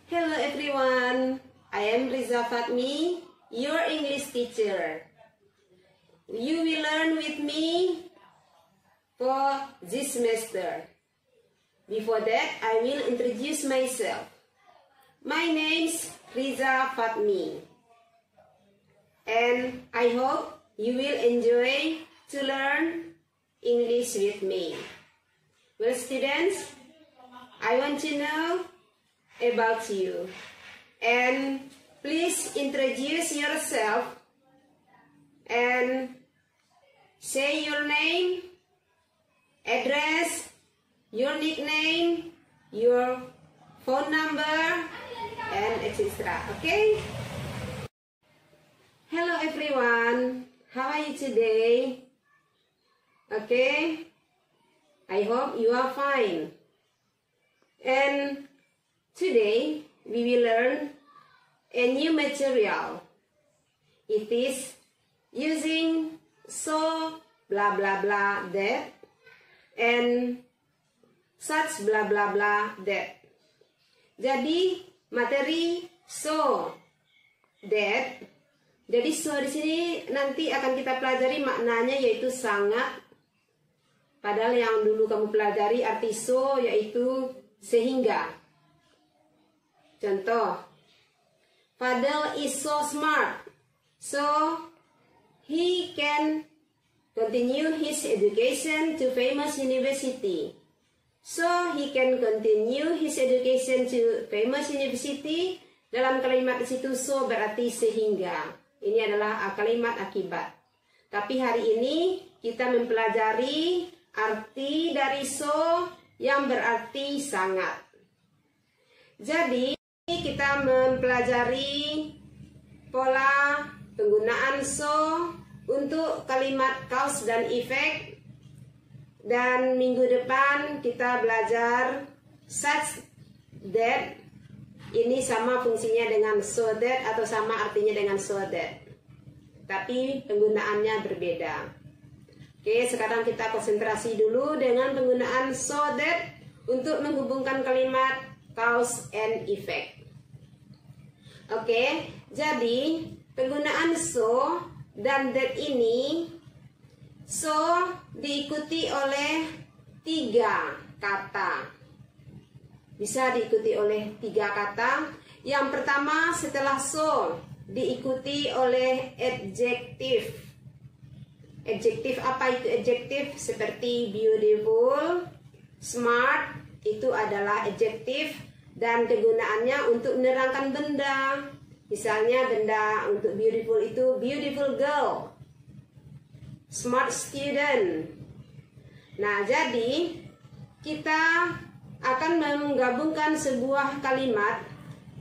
Hello everyone, I am Riza Fatmi, your English teacher. You will learn with me for this semester. Before that, I will introduce myself. My name is Riza Fatmi, and I hope you will enjoy to learn English with me. Well, students, I want to know about you, and please introduce yourself and say your name, address, your nickname, your phone number, and etc. Okay? Hello everyone, how are you today? Okay, I hope you are fine. And today we will learn a new material. It is using so blah blah blah that and such blah blah blah that. Jadi materi so that. Jadi so di sini nanti akan kita pelajari maknanya yaitu sangat. Padahal yang dulu kamu pelajari arti so yaitu sehingga. Contoh, Fadel is so smart, so he can continue his education to famous university. So he can continue his education to famous university. Dalam kalimat di situ so berarti sehingga. Ini adalah kalimat akibat. Tapi hari ini kita mempelajari arti dari so yang berarti sangat. Jadi kita mempelajari pola penggunaan so untuk kalimat cause dan effect. Dan minggu depan kita belajar such that. Ini sama fungsinya dengan so that atau sama artinya dengan so that. Tapi penggunaannya berbeda. Oke, sekarang kita konsentrasi dulu dengan penggunaan so that untuk menghubungkan kalimat cause and effect. Oke, jadi penggunaan so dan that ini so diikuti oleh 3 kata. Bisa diikuti oleh 3 kata. Yang pertama setelah so diikuti oleh adjektif. Adjektif apa itu adjektif? Seperti beautiful, smart, itu adalah adjektif dan kegunaannya untuk menerangkan benda. Misalnya benda untuk beautiful itu beautiful girl, smart student. Nah, jadi kita akan menggabungkan sebuah kalimat,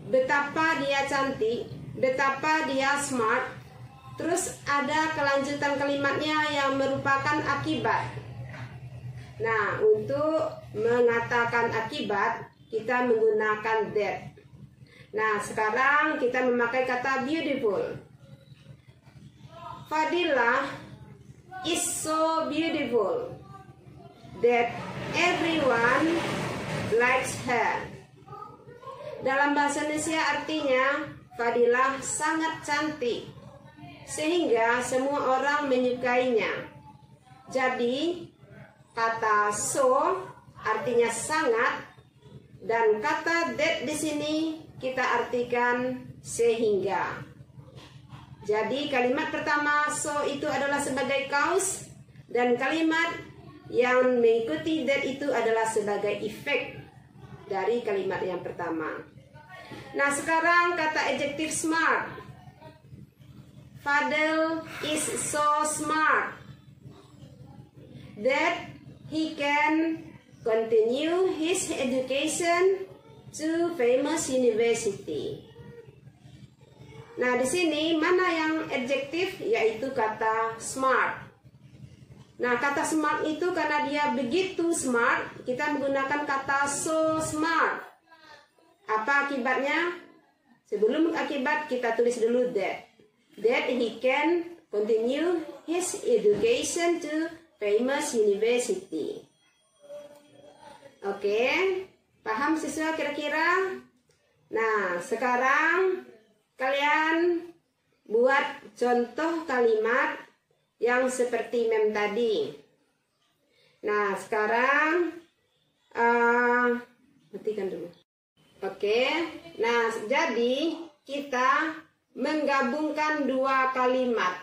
betapa dia cantik, betapa dia smart. Terus ada kelanjutan kalimatnya yang merupakan akibat. Nah, untuk mengatakan akibat, kita menggunakan that. Nah, sekarang kita memakai kata beautiful. Fadilah is so beautiful that everyone likes her. Dalam bahasa Indonesia artinya, Fadilah sangat cantik, sehingga semua orang menyukainya. Jadi kata so artinya sangat dan kata that di sini kita artikan sehingga. Jadi kalimat pertama so itu adalah sebagai cause dan kalimat yang mengikuti that itu adalah sebagai effect dari kalimat yang pertama. Nah, sekarang kata adjektif smart. Fadel is so smart that he can continue his education to famous university. Nah, di sini mana yang adjektif? Yaitu kata smart. Nah, kata smart itu karena dia begitu smart, kita menggunakan kata so smart. Apa akibatnya? Sebelum akibat kita tulis dulu that. That he can continue his education to famous university. Oke, paham siswa kira-kira? Nah, sekarang kalian buat contoh kalimat yang seperti mem tadi. Nah, sekarang matikan dulu. Oke, nah jadi kita menggabungkan dua kalimat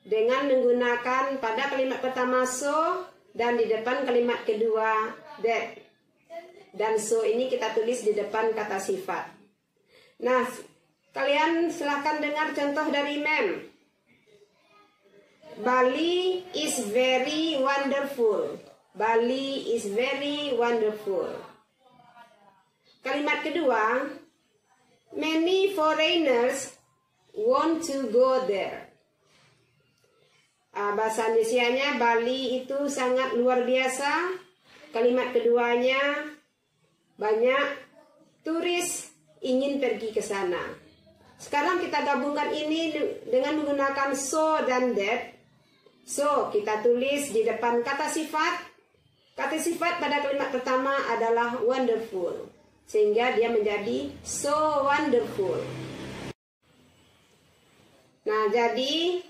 dengan menggunakan pada kalimat pertama so dan di depan kalimat kedua that. Dan so ini kita tulis di depan kata sifat. Nah, kalian silahkan dengar contoh dari mem. Bali is very wonderful. Bali is very wonderful. Kalimat kedua, many foreigners want to go there. Bahasa Indonesianya Bali itu sangat luar biasa. Kalimat keduanya, banyak turis ingin pergi ke sana. Sekarang kita gabungkan ini dengan menggunakan so dan that. So, kita tulis di depan kata sifat. Kata sifat pada kalimat pertama adalah wonderful. Sehingga dia menjadi so wonderful. Nah, jadi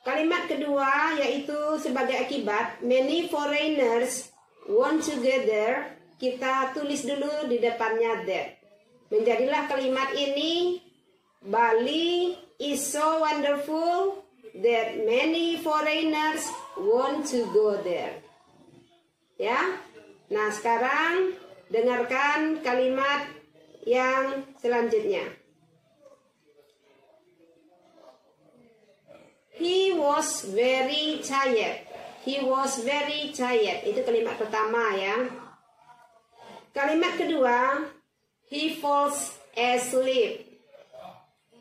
kalimat kedua yaitu sebagai akibat many foreigners want to get there. Kita tulis dulu di depannya that. Menjadilah kalimat ini Bali is so wonderful that many foreigners want to go there. Ya. Nah, sekarang dengarkan kalimat yang selanjutnya. He was very tired. He was very tired. Itu kalimat pertama ya. Kalimat kedua, he falls asleep.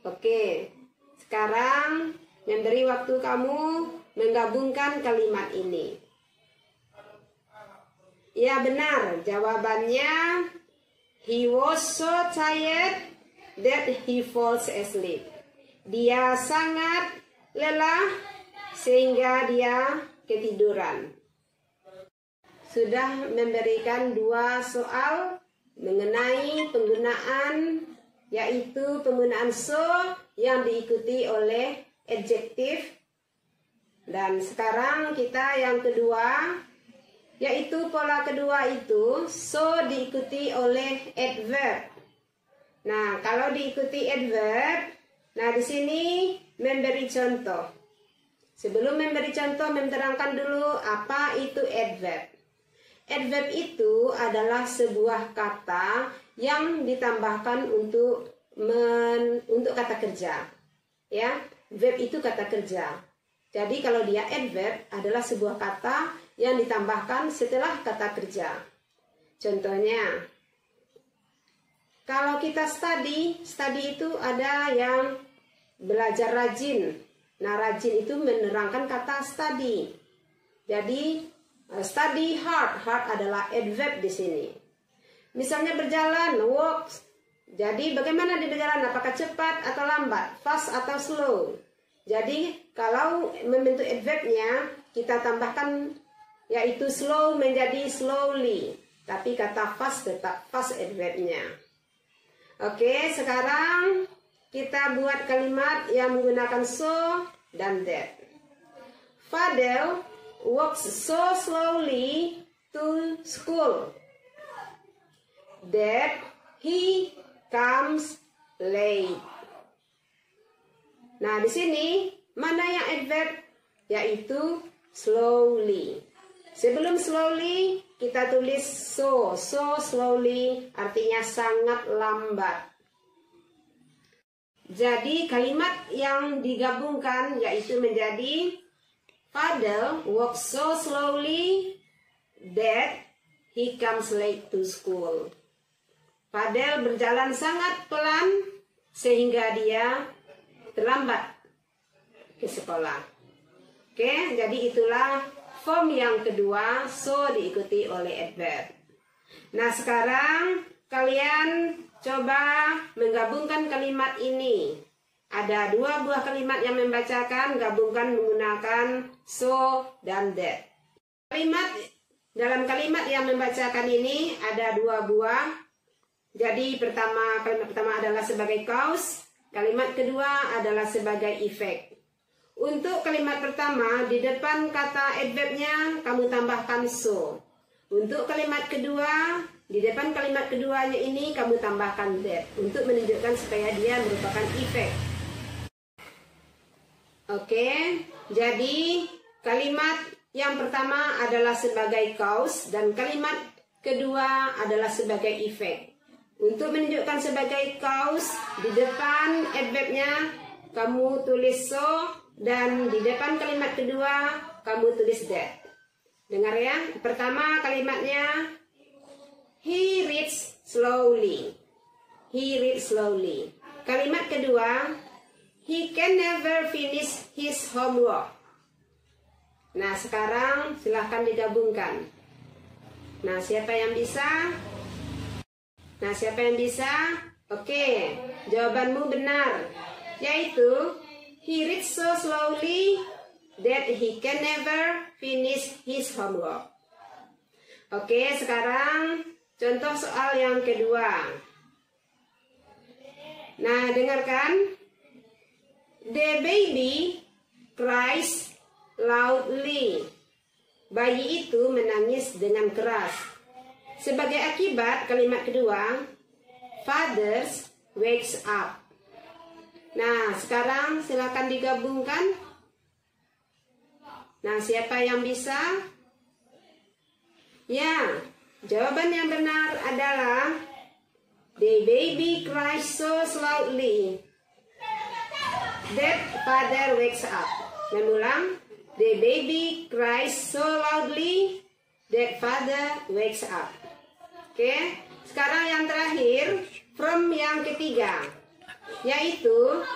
Oke, sekarang memberi waktu kamu menggabungkan kalimat ini. Ya benar, jawabannya he was so tired that he falls asleep. Dia sangat lelah sehingga dia ketiduran. Sudah memberikan dua soal mengenai penggunaan, yaitu penggunaan so yang diikuti oleh adjektif. Dan sekarang kita yang kedua, yaitu pola kedua itu so diikuti oleh adverb. Nah, kalau diikuti adverb, nah di sini memberi contoh. Sebelum memberi contoh, menerangkan dulu apa itu adverb. Adverb itu adalah sebuah kata yang ditambahkan untuk kata kerja. Ya, verb itu kata kerja. Jadi kalau dia adverb adalah sebuah kata yang ditambahkan setelah kata kerja. Contohnya, kalau kita study itu ada yang belajar rajin. Nah, rajin itu menerangkan kata study. Jadi study hard, hard adalah adverb di sini. Misalnya berjalan, walk. Jadi bagaimana di berjalan? Apakah cepat atau lambat? Fast atau slow? Jadi kalau membentuk adverbnya kita tambahkan yaitu slow menjadi slowly. Tapi kata fast tetap fast adverbnya. Oke, sekarang kita buat kalimat yang menggunakan so dan that. Fadel walks so slowly to school that he comes late. Nah, di sini mana yang adverb? Yaitu slowly. Sebelum slowly kita tulis so. So slowly artinya sangat lambat. Jadi kalimat yang digabungkan yaitu menjadi Fadel walks so slowly that he comes late to school. Fadel berjalan sangat pelan sehingga dia terlambat ke sekolah. Oke, jadi itulah form yang kedua, so diikuti oleh adverb. Nah, sekarang kalian coba menggabungkan kalimat ini. Ada dua buah kalimat yang membacakan, gabungkan menggunakan so dan that. Dalam kalimat yang membacakan ini ada dua buah Jadi kalimat pertama adalah sebagai cause, kalimat kedua adalah sebagai effect. Untuk kalimat pertama, di depan kata adverbnya kamu tambahkan so. Untuk kalimat kedua, di depan kalimat keduanya ini kamu tambahkan that untuk menunjukkan supaya dia merupakan effect. Oke, jadi kalimat yang pertama adalah sebagai cause dan kalimat kedua adalah sebagai effect. Untuk menunjukkan sebagai cause, di depan adverbnya kamu tulis so dan di depan kalimat kedua kamu tulis that. Dengar ya, pertama kalimatnya he reads slowly. He reads slowly. Kalimat kedua, he can never finish his homework. Nah, sekarang silahkan digabungkan. Nah, siapa yang bisa? Oke, jawabanmu benar. Yaitu, he reads so slowly that he can never finish his homework. Oke, sekarang contoh soal yang kedua. Nah, dengarkan. The baby cries loudly. Bayi itu menangis dengan keras. Sebagai akibat kalimat kedua, father wakes up. Nah, sekarang silakan digabungkan. Nah, siapa yang bisa? Ya, jawaban yang benar adalah the baby cries so loudly that father wakes up. Mengulang, the baby cries so loudly that father wakes up. Oke, sekarang yang terakhir, from yang ketiga, yaitu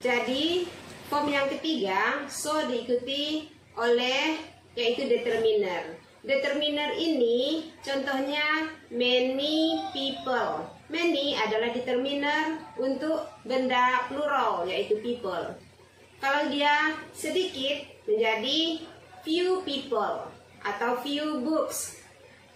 jadi form yang ketiga, so diikuti oleh yaitu determiner. Determiner ini contohnya many people. Many adalah determiner untuk benda plural yaitu people. Kalau dia sedikit menjadi few people atau few books.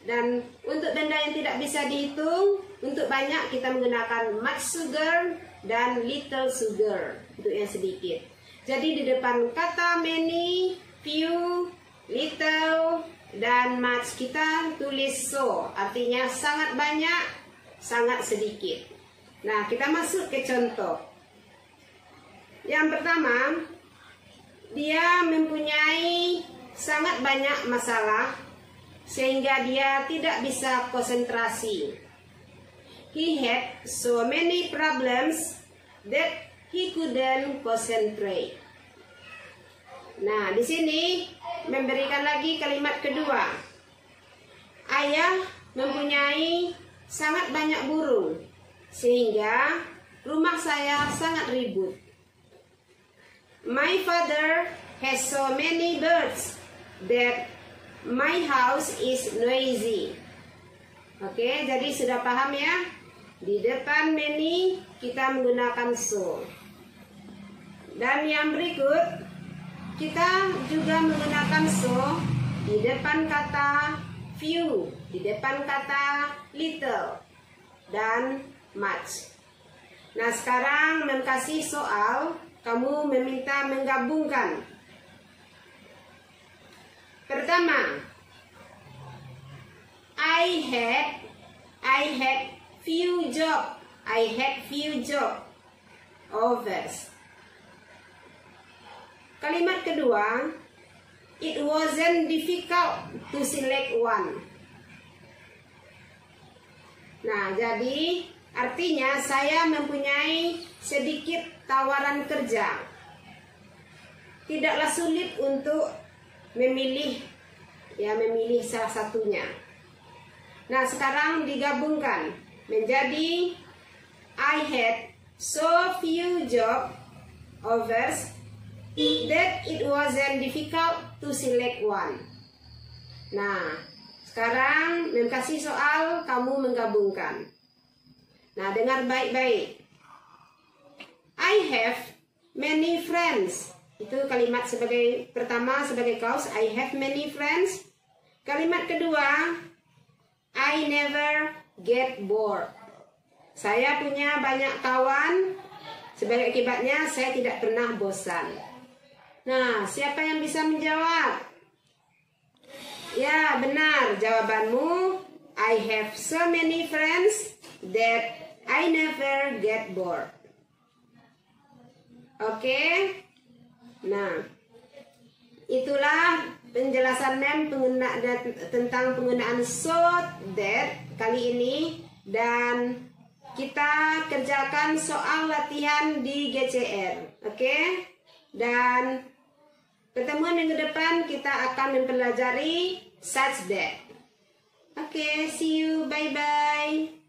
Dan untuk benda yang tidak bisa dihitung, untuk banyak kita menggunakan much sugar dan little sugar untuk yang sedikit. Jadi di depan kata many, few, little, dan much kita tulis so, artinya sangat banyak, sangat sedikit. Nah, kita masuk ke contoh. Yang pertama, dia mempunyai sangat banyak masalah sehingga dia tidak bisa konsentrasi. He had so many problems that he couldn't concentrate. Nah, di sini memberikan lagi kalimat kedua. Ayah mempunyai sangat banyak burung sehingga rumah saya sangat ribut. My father has so many birds that my house is noisy. Oke, jadi sudah paham ya? Di depan many kita menggunakan so. Dan yang berikut kita juga menggunakan so di depan kata few, di depan kata little, dan much. Nah, sekarang mengkasih soal, kamu meminta menggabungkan. Pertama, I had few job. I had few job offers. Kalimat kedua, it wasn't difficult to select one. Nah, jadi artinya saya mempunyai sedikit tawaran kerja. Tidaklah sulit untuk memilih salah satunya. Nah, sekarang digabungkan menjadi I had so few job offers that it wasn't difficult to select one. Nah, sekarang mengkasih soal, kamu menggabungkan. Nah, dengar baik-baik. I have many friends. Itu kalimat sebagai pertama sebagai cause, I have many friends. Kalimat kedua, I never get bored. Saya punya banyak kawan, sebagai akibatnya saya tidak pernah bosan. Nah, siapa yang bisa menjawab? Ya, benar jawabanmu. I have so many friends that I never get bored. Oke. Nah, itulah penjelasan Mem tentang penggunaan so that kali ini, dan kita kerjakan soal latihan di GCR. Oke? Dan pertemuan minggu depan kita akan mempelajari such that. Oke, see you. Bye-bye.